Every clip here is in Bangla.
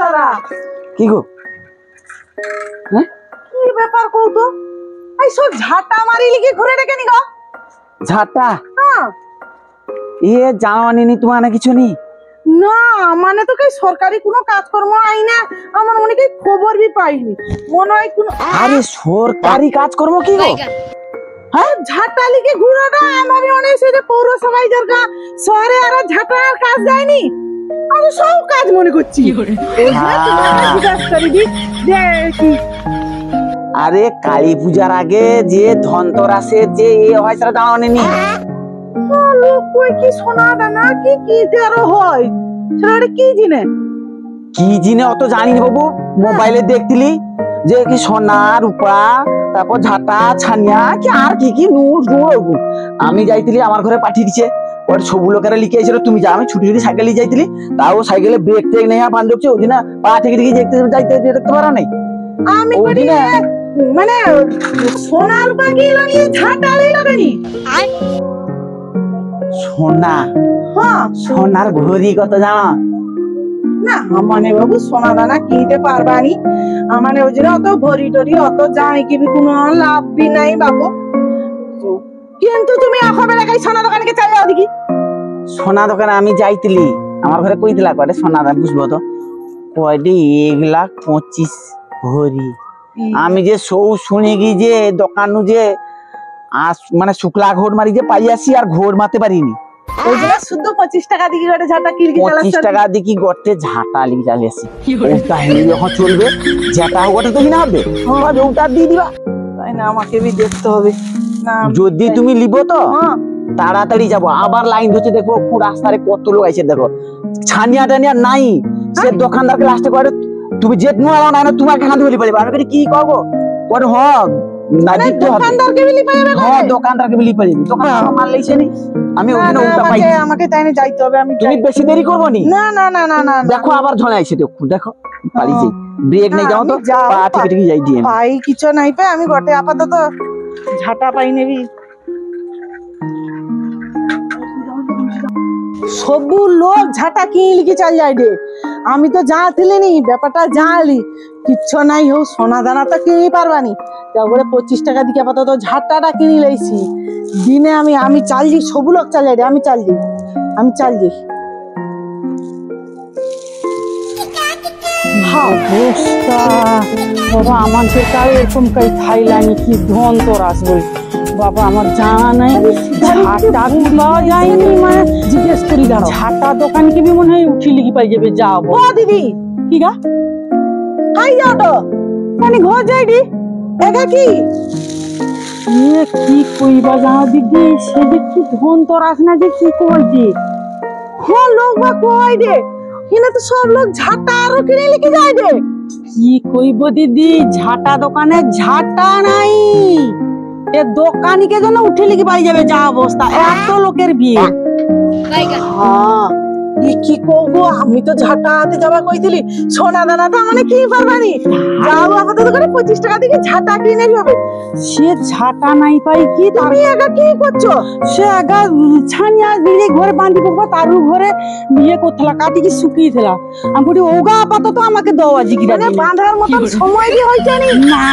দাদা কি গো? হ্যাঁ কি ব্যাপার কও তো? এই সব ঝাঁটা মারি লিখে ঘুরে ডেকে নি গো? ঝাঁটা? হ্যাঁ। জানি নি তোমার না কিছু নি? না মানে তো কই সরকারি কোনো কাজকর্ম আই না, আমার মনে কি খবর বি পাইনি মনে হয় কোন। আরে সরকারি কাজকর্ম কি গো? হ্যাঁ ঝাঁটা লিখে ঘুরাটা আমার মনে হয় যে পৌরসভায় দরকার, শহরে আর ঝাঁটার কাজ দেয়নি, আমি সব কাজ মনে করছি। এই যে তোমাকে জিজ্ঞাসা করি দি যে কি আরে কালী পূজার আগে যে ধনতেরাসের যে হয় সেটা জানি নি? লোক কই কি সোনা দানা কি কি দেরো হয় সেটা কি জিনে? কি জিনে অত জানি না বাবু, মোবাইলে দেখতিলি যে কি সোনা রূপা তারপর ঝাঁটা ছানিয়া কি আর কি কি নূর জোড়। আমি যাইতিলি আমার ঘরে পাঠিয়ে দিছে ওর ছবু লোকেরা লিখে আইছিল তুমি যা, আমি ছুটি ছুটি সাইকেলে যাইতিলি, তাও সাইকেলে ব্রেক টেক নেই বান দেখছো ওই না পা থেকে দেখি দেখতে পারো নাই আমি ওই দিনে। মানে সোনার বাকি লাগিয়ে ঝাঁটা লাগানি সোনা? হ্যাঁ সোনার ঘড়ি কত জানো? না মানে বাবু সোনা দানা কিনতে পারবানি, মানে ওই জন্য অত ভরি টরি অত জানি কি কোনো লাভ বি নাই বাবু। কিন্তু তুমি এখন বেলাকাই সোনা দোকানকে চাই যাও দেখি। সোনা দোকানে আমি যাইতিলি, আমার ঘরে কই দিলা কয়টা সোনা দাম বুঝবো তো কয়টি 1,25,000 ভরি। আমি যে শুনে গি যে দোকানু যে মানে শুক্লা ঘোর মারি যে পাই আসি আর ঘোর মারতে পারিনি, ওই জন্য শুধু 25 টাকা দিকে গটে ঝাঁটা কিলকি 25 টাকা দিকি গটে ঝাঁটা লিখে চালিয়ে আসি। ওটা হেলে যখন চলবে যেটা ওটা তো না হবে ওটা দিয়ে দিবা, তাই না? আমাকে বি দেখতে হবে না যদি তুমি লিবো তো তাড়াতাড়ি যাবো, আবার লাইন ধরছে দেখো পুরো রাস্তায় কত লোক আছে দেখো, ছানিয়া টানিয়া নাই সে দোকানদারকে লাস্টে করে তুমি যে নোয়া না তোমার খানা ধরে পারবে, আমি কি করবো করে হ না দিতে হবে, দোকানদারকে বি লিপাই হবে হ্যাঁ দোকানদারকে বলি পারবি, দোকান মাল লাইছে নি আমি ওখানে উল্টা পাই। আমাকে তাই না যাইতে হবে, আমি তুমি বেশি দেরি করবো নি? না না না না না দেখো আবার ঝড়ে আইছে দেখো দেখো পারি যাই ব্রেক নেই যাও তো পা থেকে থেকে যাই দিয়ে পাই কিছু নাই পাই, আমি গটে আপাতত ঝাঁটা পাই নেবি। সবু লোক ঝাঁটা কিনে লিখে চাল যায় রে, আমি তো জানতিলি নি ব্যাপারটা জানলি কিচ্ছু নাই হোক সোনা দানা তো কিনে পারবানি, তারপরে 25 টাকা দিকে আপাতত ঝাঁটাটা কিনে লাইছি দিনে। আমি চাল যাই, সবু লোক চাল যায় রে, আমি চাল যাই আমি চাল যাই। অবস্থা বাবা আমাদের কাল এরকম কাই থাইলানি কি ধনতেরাস বল বাবা, আমার জানা নাই ঝাঁটা পাওয়া যায়নি, মানে জিজ্ঞেস করি দাঁড়াও ঝাঁটা দোকান কি মনে হয় উঠি লিখি পাই যাবে যাবো। ও দিদি কি গা খাই যাও তো মানে ঘর যাই দি একা কি কি কইবা জানো দিদি, সে যে কি ধনতেরাস না যে কি কই দে হ্যাঁ লোক বা কই দে কিনা তো সব লোক ঝাঁটা আরো কিনে লিখে যায় রে। কি কইব দিদি ঝাঁটা দোকানে ঝাঁটা নাই, এ দোকানিকে জন্য উঠে লিখে বাড়ি যাবে যা অবস্থা, এত লোকের বিয়ে। হ্যাঁ কি করবো, আমি তো ঝাঁটা হাতে যাবা কইছিলি সোনা দানাটা মানে কি পারবানি যাও আপাতত করে 25 টাকা দিকে ঝাঁটা কিনে হবে। সে ঝাঁটা নাই পাই কি তুমি একা কি করছো? সে একা ছানিয়া দিলে ঘরে বাঁধি পড়বো তারু ঘরে বিয়ে করতলা কাটি কি শুকিয়ে দিলা, আমি বলি ওগা আপাতত আমাকে দাও আজি কি মানে বাঁধার মতন সময় দিয়ে হইছে না।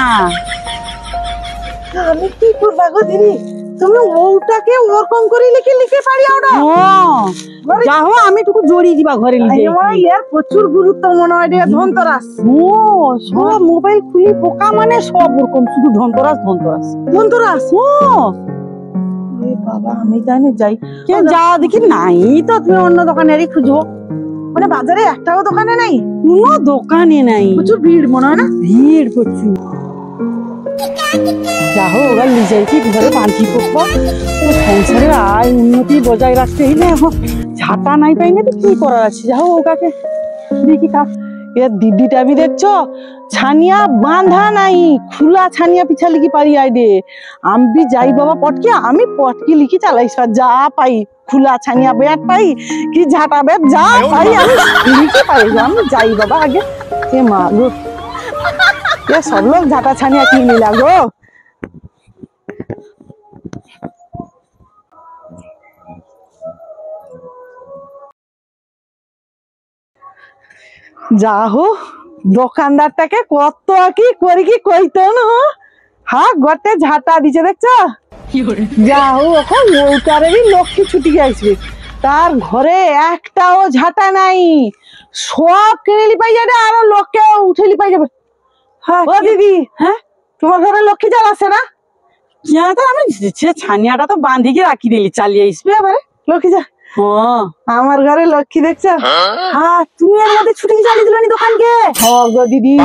আমি কি করবা গো দিদি, তুমি ওটাকে ওরকম করে লিখে লিখে পারি ওটা যাও আমি টুকু জড়িয়ে দিবা ঘরে লিখে। এর প্রচুর গুরুত্ব মনে হয় রে ধনতেরাস। ও সব মোবাইল খুলি পোকা মানে সব ওরকম শুধু ধনতেরাস ধনতেরাস ধনতেরাস। ও বাবা আমি জানি যাই কে যা দেখি নাই তো, তুমি অন্য দোকানেরই খুঁজবো, মানে বাজারে একটাও দোকানে নাই, কোনো দোকানে নাই, প্রচুর ভিড় মনে হয় না, ভিড় প্রচুর। যা হোক ওরা নিজের কি ঘরে বাঁধি পড়বো, সংসারের আয় উন্নতি বজায় রাখতে হইলে এখন ঝাঁটা নাই পাই না তো কি করার আছে, যা হোক ওকাকে দেখি এর দিদিটা আমি দেখছো ছানিয়া বাঁধা নাই, খোলা ছানিয়া পিছা লিখি পারি আই রে, আমি যাই বাবা পটকে আমি পটকি লিখি চালাই যা পাই খোলা ছানিয়া বেট পাই কি ঝাঁটা বেট যা পাই আমি লিখি পাই, আমি যাই বাবা আগে। এ মা গো এ সব লোক ঝাঁটা ছানিয়া কি নিলা গো। যা হো দোকানদারটাকে কত কি করি কি কইতো না হ্যাঁ গটে ঝাঁটা দিছে দেখছো যা হো এখন ওটারেরই লক্ষ্মী ছুটি আসবে তার ঘরে একটাও ঝাঁটা নাই সব কিনে পাই যাবে আর লোককে উঠেলি পাই যাবে হ্যাঁ ও দিদি হ্যাঁ তোমার ঘরে লক্ষ্মী চাল আসে না আমি সে ছানিয়াটা তো বাঁধিকে রাখি দিলি চালিয়ে আসবে এবারে লক্ষ্মী যা হ্যাঁ আমার ঘরে লক্ষ্মী দেখছো হ্যাঁ তুমি এর মধ্যে ছুটি চালিয়ে দিল দোকানকে গো দিদি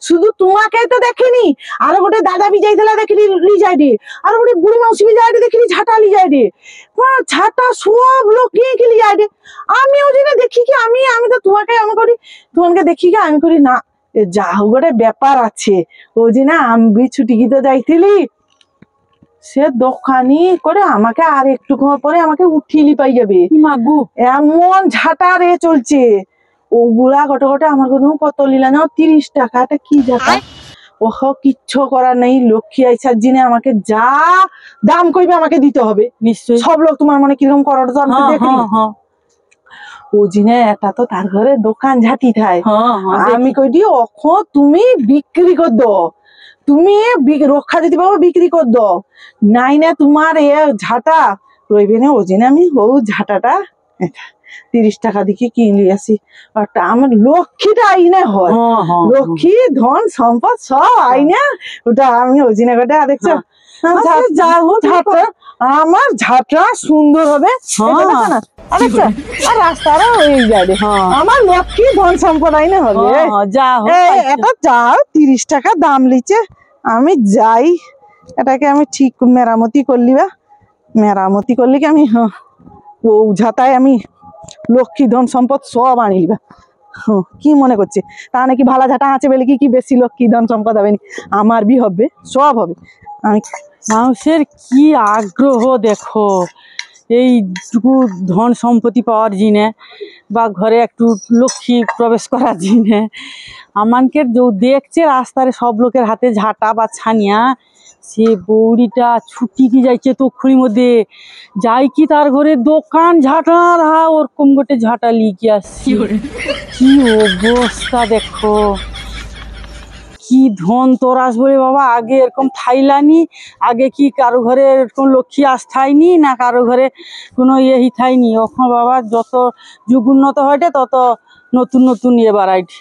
শুধু তোমাকেই তো দেখিনি আরো গোটে দাদা বি যাইଥିଲା দেখিনি লি যাই রে আর গোটে বুড়ি মাউসি বি যাই রে দেখিনি ঝাঁটা লি যাই রে ঝাঁটা সব লোক নিয়ে কি লি যাই রে আমিও যেটা দেখি কি আমি তো তোমাকে আমি করি তোমাকে দেখি কি আমি করি না যা হোক গোটে ব্যাপার আছে ও যে না আমি ছুটি গিতে যাইছিলি সে দোকানি করে আমাকে আর একটু পরে আমাকে উঠিলি পাই যাবে মাগু এমন ঝাঁটা রে চলছে ওগুলা গোটে গোটে আমার কোনো কত লিলা না 30 টাকা এটা কি ঝাঁটা ওহ কিচ্ছু করার নেই লক্ষ্মী আইসার জিনে আমাকে যা দাম কইবে আমাকে দিতে হবে নিশ্চয়ই সব লোক তোমার মনে কিরকম করার তো আমি দেখি ও জিনে এটা তো তার ঘরে দোকান ঝাঁটি থাই আমি কই দি অখ তুমি বিক্রি কর দাও তুমি রক্ষা যদি পাবো বিক্রি কর দাও নাই না তোমার এ ঝাঁটা রইবে না ও জিনে আমি ও ঝাঁটাটা 30 টাকা দিকে কিনলি আসি আমার লক্ষ্মীটা আইনে হয় লক্ষ্মী ধন সম্পদ সব আইনে ওটা আমি ওই জিনে গোটা দেখছো যা হোক ঝাঁটা আমার ঝাঁটা সুন্দর হবে আর রাস্তারও হয়ে যাবে আমার লক্ষ্মী ধন সম্পদ আইনে হবে যা এটা যাও 30 টাকা দাম লিচে আমি যাই এটাকে আমি ঠিক মেরামতি করলি বা মেরামতি করলি কি আমি ও ঝাঁটায় আমি লক্ষ্মী ধন সম্পদ সব আনিবা কি মনে করছে তা নাকি ভালো ঝাঁটা আছে বলে কি বেশি লক্ষ্মী ধন সম্পদ হবে আমার বি হবে সব হবে আমি মানুষের কি আগ্রহ দেখো এইটুকু ধন সম্পত্তি পাওয়ার জিনে বা ঘরে একটু লক্ষ্মী প্রবেশ করার জিনে আমাকে দেখছে রাস্তার সব লোকের হাতে ঝাঁটা বা ছানিয়া সে বৌড়িটা ছুটি কি যাইছে তক্ষুনির মধ্যে যাই কি তার ঘরে দোকান ঝাঁটা রাহা ওরকম গোটে ঝাঁটা লিখে আসছি কি অবস্থা দেখো কি ধন তোর আসবো রে বাবা আগে এরকম থাইলানি আগে কি কারো ঘরে এরকম লক্ষ্মী আসথাইনি না কারো ঘরে কোনো ইয়ে থাইনি ওখানে বাবা যত যুগ উন্নত হয়টে তত নতুন নতুন ইয়ে বাড়াইছে